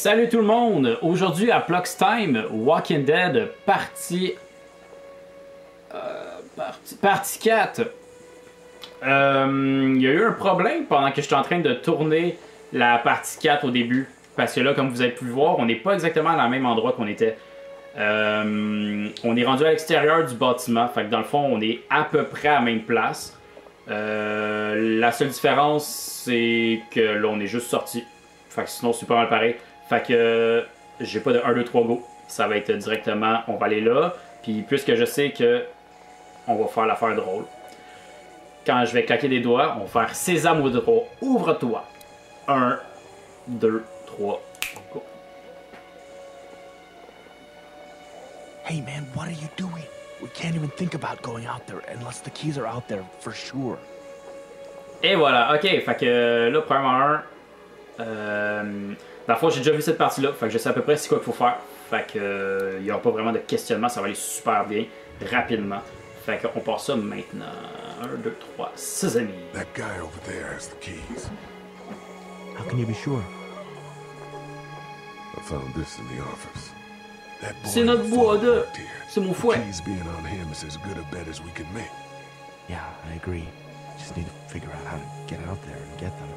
Salut tout le monde! Aujourd'hui à Plugs Time, Walking Dead, partie 4. Il y a eu un problème pendant que j'étais en train de tourner la partie 4 au début. Parce que là, comme vous avez pu le voir, on n'est pas exactement à la même endroit qu'on était. On est rendu à l'extérieur du bâtiment. Fait que dans le fond, on est à peu près à la même place. La seule différence, c'est que là, on est juste sorti. Fait que sinon, c'est pas mal pareil. Fait que j'ai pas de 1, 2, 3 go. Ça va être directement, on va aller là. Puis puisque je sais que on va faire l'affaire drôle. Quand je vais claquer des doigts, on va faire Sésame au droit. Ouvre-toi. 1, 2, 3, go. Hey man, what are you doing? We can't even think about going out there unless the keys are out there for sure. Et voilà, ok, fait que là, premièrement, dans le fond, j'ai déjà vu cette partie-là, fait que je sais à peu près c'est quoi qu'il faut faire. Fait que il n'y aura pas vraiment de questionnement, ça va aller super bien, rapidement. Fait qu'on passe ça maintenant. 1, 2, 3, Sésame. That guy over there has the keys. How can you be sure? I found this in the office. That boy C'est notre bois de... worked here. C'est mon The fouet. keys being on him is as good a bet as we could make. Yeah, I agree. Just need to figure out how to get out there and get them.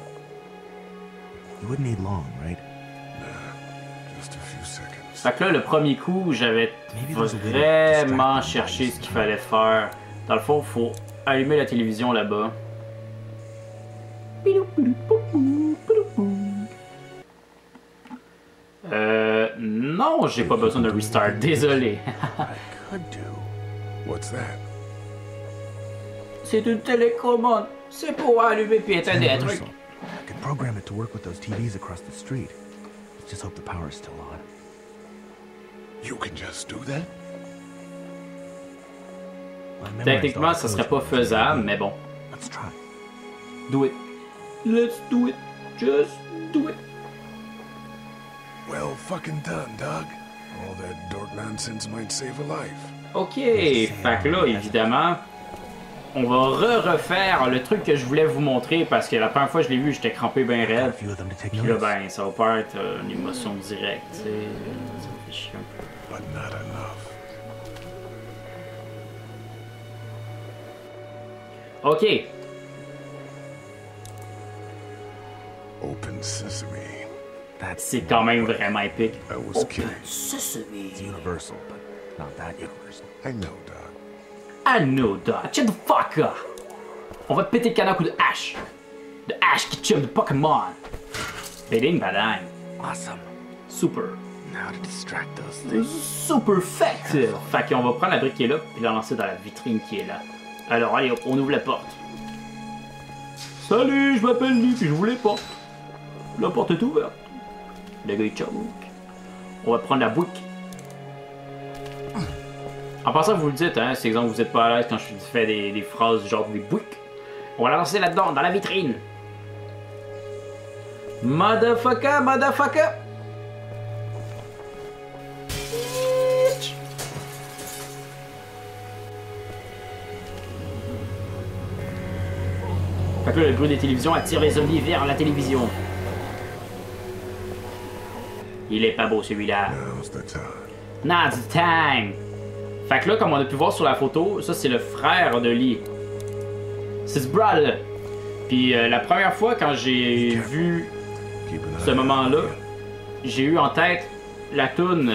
You wouldn't need long, right? Nah, just a few seconds. Fait que là, le premier coup, j'avais vraiment cherché ce qu'il fallait faire. Dans le fond, il faut allumer la télévision là-bas. Non, j'ai pas besoin de restart, désolé. Could do. What's that? C'est une télécommande. C'est pour allumer puis éteindre des trucs. I could program it to work with those TVs across the street. Let's just hope the power is still on. You can just do that? Well, I memorized Techniquement, all the ça serait codes pas from the faisable, TV. mais bon. Let's try. Do it. Let's do it. Just do it. Well fucking done, Doug. All that dork nonsense might save a life. Ok, fait que là, évidemment, on va refaire le truc que je voulais vous montrer parce que la première fois que je l'ai vu, j'étais crampé bien Got a raide. few of them to take Puis là, notes. ben, ça va pas être une émotion directe, tu sais. Ça me fait chier un peu. But not enough. Ok, Open sesame. That's c'est quand même vraiment épique. I was kidding. Sesame. It's universal, but not that universal. I know, Doug. I know, dog. Shut the fuck up. On va te péter le canard coup de hache. De hache qui tue de Pokémon. Béding badang. Awesome. Super. Now to distract those things. Super fait. Fait qu'on va prendre la brique qui est là et la lancer dans la vitrine qui est là. Alors, allez hop, on ouvre la porte. Salut, je m'appelle Lee puis je voulais pas. La porte est ouverte. Le gars il choke. On va prendre la boucle. En passant, vous le dites, hein, c'est exemple vous êtes pas à l'aise quand je fais des phrases genre des boucles. On va la lancer là-dedans, dans la vitrine. Motherfucker, motherfucker. Fait que là, le bruit des télévisions attire les zombies vers la télévision. Il est pas beau celui-là. Now's the time. Now's the time. Fait que là, comme on a pu voir sur la photo, ça c'est le frère de Lee. C'est ce brother. Puis la première fois quand j'ai vu Keep an ce eye moment-là, on him. j'ai eu en tête la toune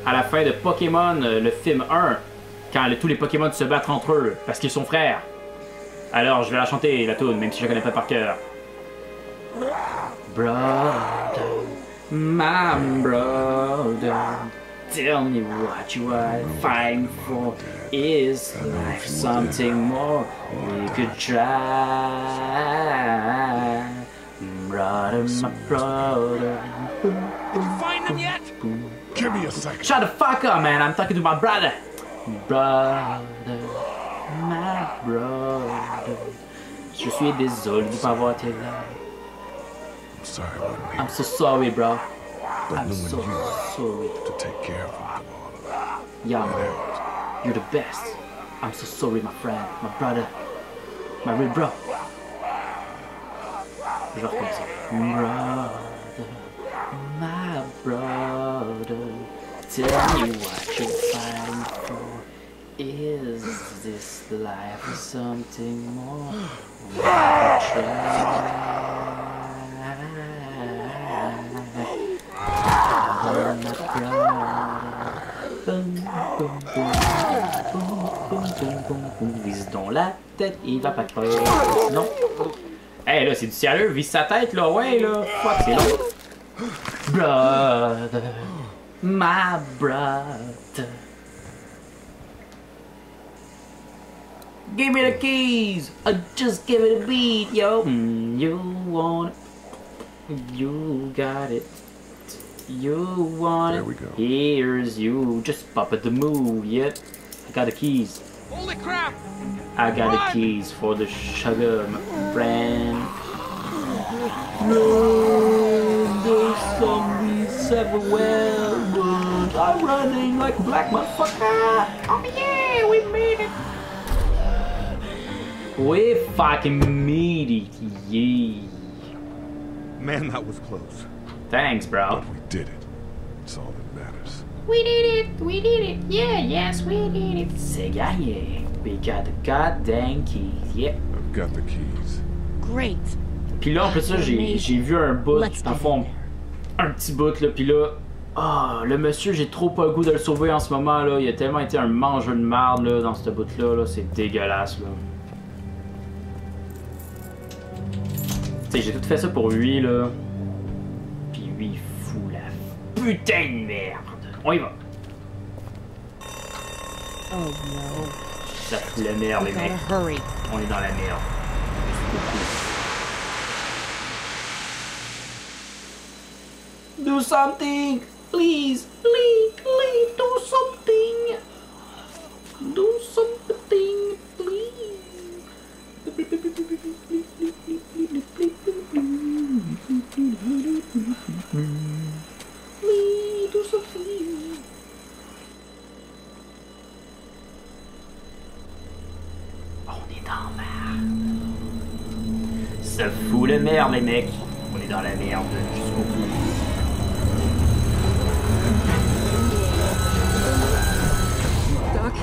à la fin de Pokémon, le film 1, quand tous les Pokémon se battent entre eux parce qu'ils sont frères. Alors je vais la chanter la toune, même si je la connais pas par cœur. Brother, my brother, tell me what you are fighting for. Is life something more we could try? Brother, my brother. Find them yet? Give me a second. Shut the fuck up, man. I'm talking to my brother. Brother, my brother. Je suis désolé de pas avoir été là. I'm sorry I wasn't here. I'm so sorry, bro. But I'm knowing so you sorry. to take care of him through all of that. Yeah, man. You're the best. I'm so sorry, my friend, my brother, my real bro. Je vais recommencer. Brother, my brother, tell me what you're fighting for. Is this life or something more? Vise donc la tête, il va pas crever. Non. Hey là, c'est du sérieux, vise sa tête là, ouais là. Fuck, c'est long. Brother, my brother. Give me the keys, I just give it a beat, yo. You want it, you got it. You want There it, we go. here's you. Just pop at the move, yep. I got the keys. Holy crap! I got the keys for the sugar, my friend. No, there's zombies everywhere, but I'm running like a black motherfucker. Oh yeah, we made it. We fucking made it, yeah. Man, that was close. Thanks, bro. But we did it. It's all that matters. We did it, yeah, yes, we did it. C'est gagné. We got the goddamn keys, yeah. I've got the keys. Great. Puis là, en plus, ça, j'ai vu un bout, en fond, un petit bout, là, puis là, le monsieur, j'ai trop pas le goût de le sauver en ce moment, là. Il a tellement été un mangeur de marde, là, dans ce bout-là, là. C'est dégueulasse, là. Tu sais, j'ai tout fait ça pour lui, là. Puis lui, il fout la putain de merde. On y va. Oh no. Ça fout la merde, les mecs. Gotta hurry. On est dans la merde. Do something! Please! Please! Please! Do something! Do something! Please! Do something! On est dans la merde. Ça fout la merde, les mecs. On est dans la merde jusqu'au bout. Doc,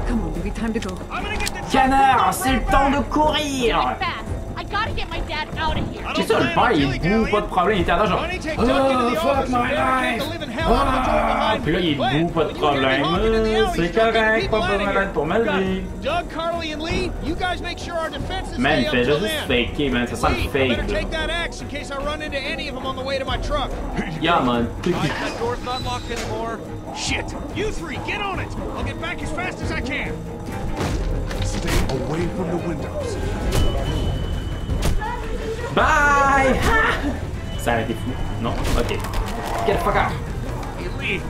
come on, baby, time to go. I'm gonna get the truck. Canard, c'est le temps de courir! Fast. I gotta get my dad out of here. I C'est don't ça, le plan on père, il killing est debout, you, pas de problème, il était à genre. Johnny, take Doug into the fuck office my and barricade life! the living hell out of the door behind Puis là, il est me. debout, pas de When you hear me problème. honking in the alley, C'est you start getting correct, people pas out of besoin here. pour ma Got vie. Doug, Carly, and Lee, you guys make sure our defenses Man, il stay fait up till juste then. faker, man, ça sent Lee, le I better fake, take là. that axe in case I run into any of them on the way to my truck. Yeah, man. That door's not locked anymore. Shit! You three, get on it! I'll get back as fast as I can. Stay away from the windows. Bye! Ha! Ça a été fou. Non? Ok. Get the fuck out. Hey, Lee,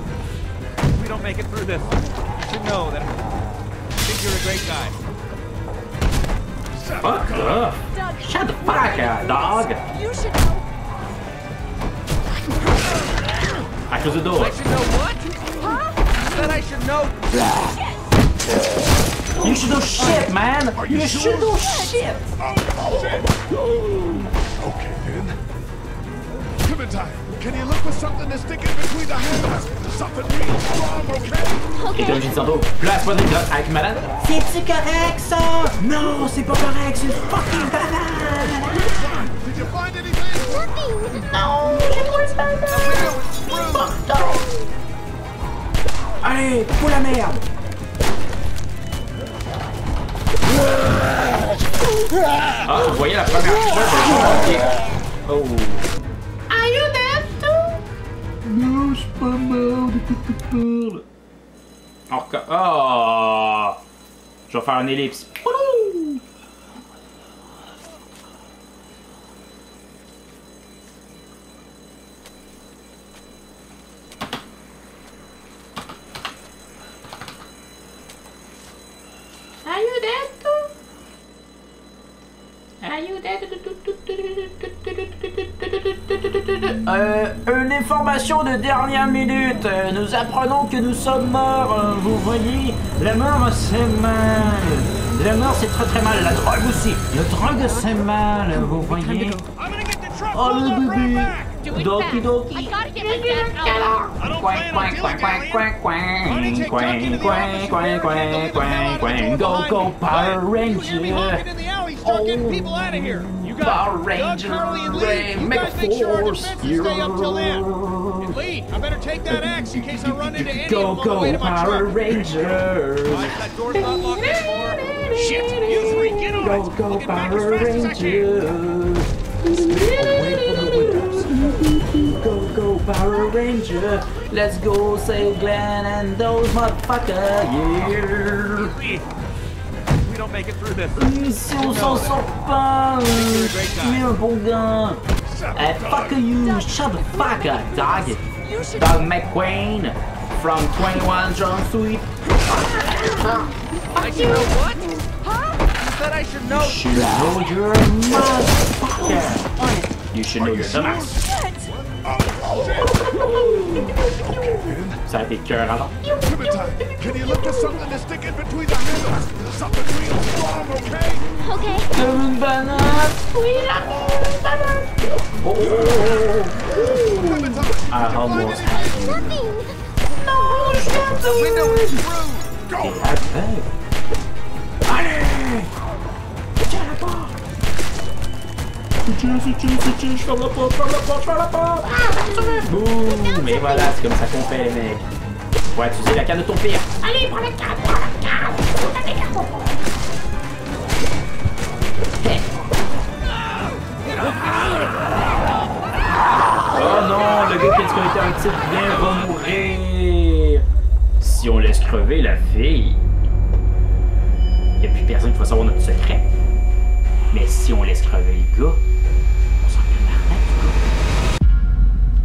if we don't make it through this, you should know that I think you're a great guy. Fuck up. Shut the fuck up, dog. You should know. I close the door. I should know what? Huh? Said I should know. You should know shit, man. You should know shit. Okay, then. Clementine, can you look for something to stick in between the handles? Something real strong, okay? Et comme j'ai dit tantôt, place-moi des drogues avec malade. C'est-tu correct, ça? Non, c'est pas correct, c'est fucking banal. Did you find anything? Non, j'ai pas le banal. Fuck off. Allez, pour la merde. Ah, vous voyez la première fois, j'ai pas manqué. Oh. Are you there too? Non, je suis pas mort de toute toute peur. Encore. Oh. Je vais faire un ellipse. Are you there too? Are you there? Une information de dernière minute. Nous apprenons que nous sommes morts. Vous voyez, la mort c'est mal. La mort c'est très très mal. La drogue aussi. La drogue c'est mal. Vous voyez. I'm gonna get the truck Oh pulled le up right bébé. back. Do it Doki fast. doki. I gotta get my dad out. I don't Quang, plan on quang, quang, dilly-dallying. quang, Why don't you quang, take Duck into quang, the office quang, and quang, barricade the quang, hell out of the quang, door go, behind go, me. Power Quiet. You hear me Ranger. honking in the alley, start getting people out of here. You got Power Doug, Ranger, Carly, and Ray, Lee. You guys make sure our Megaforce, defenses stay up till then. And Lee, I better take that axe in case I run into any Go, of them on the way go, to my Power truck. Rangers. That door's not locked anymore. Shit, you three, get on Go, it. go, I'll get back as Power fast as I can. Rangers. Go, go, Power Ranger. Let's go save Glenn and those motherfuckers. Yeah. We don't make it through this. Si on s'en sort pas, tu es un bon gars. Hey, fuck you, shut the fuck up, dog. Doug McQueen from 21 Jump Street. I should know what? You said I should know. You should know you're a motherfucker. You should know you're dumbass. Ça a été cœur avant. Clementine, can you look for something to stick in between the handles? Something real strong, okay? Okay. Une banane. Oui, la banane. Oh. I almost had you. Nothing. The window is through. Go! Hey. Allez! Tiens la porte! Je ferme la porte, ferme la porte! Boum! Et voilà, c'est comme ça qu'on fait les mecs. Faut utiliser la canne de ton pire. Allez, prends la carte, prends la carte. Prends la carte. Hey. Oh non, le gars qui a dit qu'on était un type bien va mourir. Si on laisse crever la fille, y a plus personne qui va savoir notre secret. Mais si on laisse crever le gars, on s'en tabarnak du gars.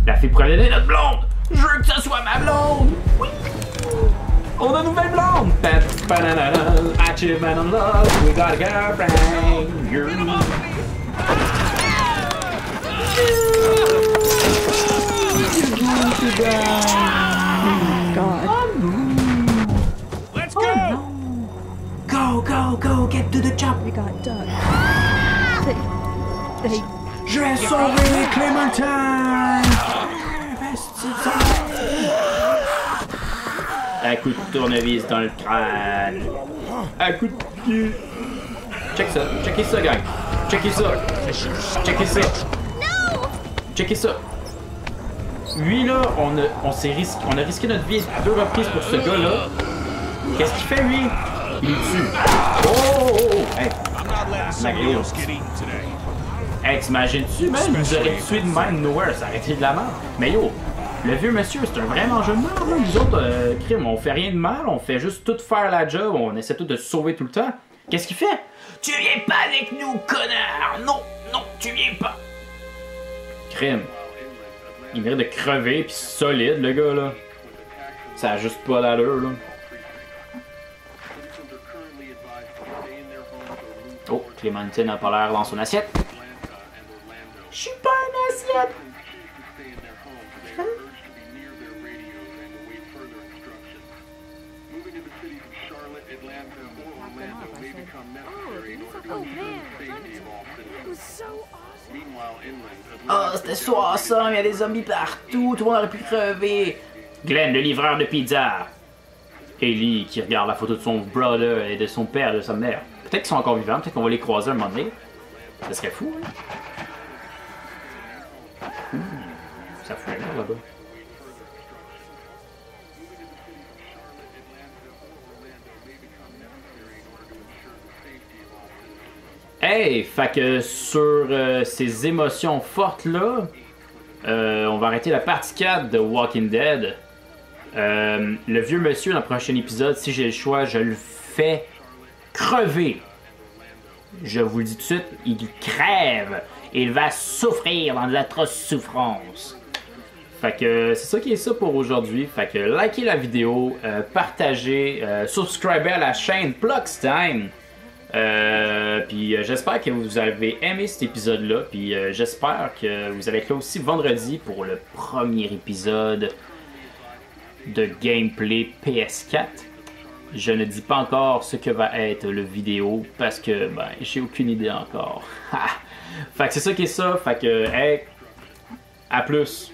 La fille pourrait donner notre blonde. Je veux que ça soit ma blonde. Oui. On a une nouvelle blonde. Achievement on love, we got a girlfriend. You're Let's go. Go, go, go, get to the chop. They got Doug. They Je vais sauver Clémentine. Un coup de tournevis dans le crâne. Un coup de pied. Check ça, checkez ça, gang. Checkez ça. Checkez ça. Checkez ça. Lui là, on a risqué notre vie à 2 reprises pour ce gars-là. Qu'est-ce qu'il fait lui? Il est tue. Oh, oh, oh. Hey. I'm not letting somebody else get eaten today. Hey, t'imagines-tu, man? Il nous aurait tué de même nowhere, ça aurait été de la merde. Mais yo, le vieux monsieur, c'est un vrai mangeur de merde, là. Nous autres, crime, on fait rien de mal, on fait juste tout faire la job, on essaie tout de se sauver tout le temps. Qu'est-ce qu'il fait? Tu viens pas avec nous, connard! Non, non, tu viens pas! Crime. Il mérite de crever, pis solide, le gars, là. Ça a juste pas d'allure, là. Oh, Clémentine a pas l'air dans son assiette. Je suis pas une assiette! Oh, c'était so awesome, il y a des zombies partout, tout le monde aurait pu crever. Glenn, le livreur de pizza. Ellie, qui regarde la photo de son brother et de son père et de sa mère. Peut-être qu'ils sont encore vivants, peut-être qu'on va les croiser un moment donné. Ça serait fou, hein? Ça fout l'air là-bas. Hey, fait que sur ces émotions fortes là, on va arrêter la partie 4 de Walking Dead. Le vieux monsieur dans le prochain épisode, si j'ai le choix, je le fais crever. Je vous le dis tout de suite, il crève. Il va souffrir dans de l'atroce souffrance. Fait que c'est ça qui est ça pour aujourd'hui. Fait que likez la vidéo, partagez, subscribez à la chaîne Pluckstime. Puis j'espère que vous avez aimé cet épisode-là. Puis j'espère que vous allez être là aussi vendredi pour le premier épisode de gameplay PS4. Je ne dis pas encore ce que va être le vidéo parce que ben j'ai aucune idée encore. Fait que c'est ça qui est ça. Fait que hey, À plus!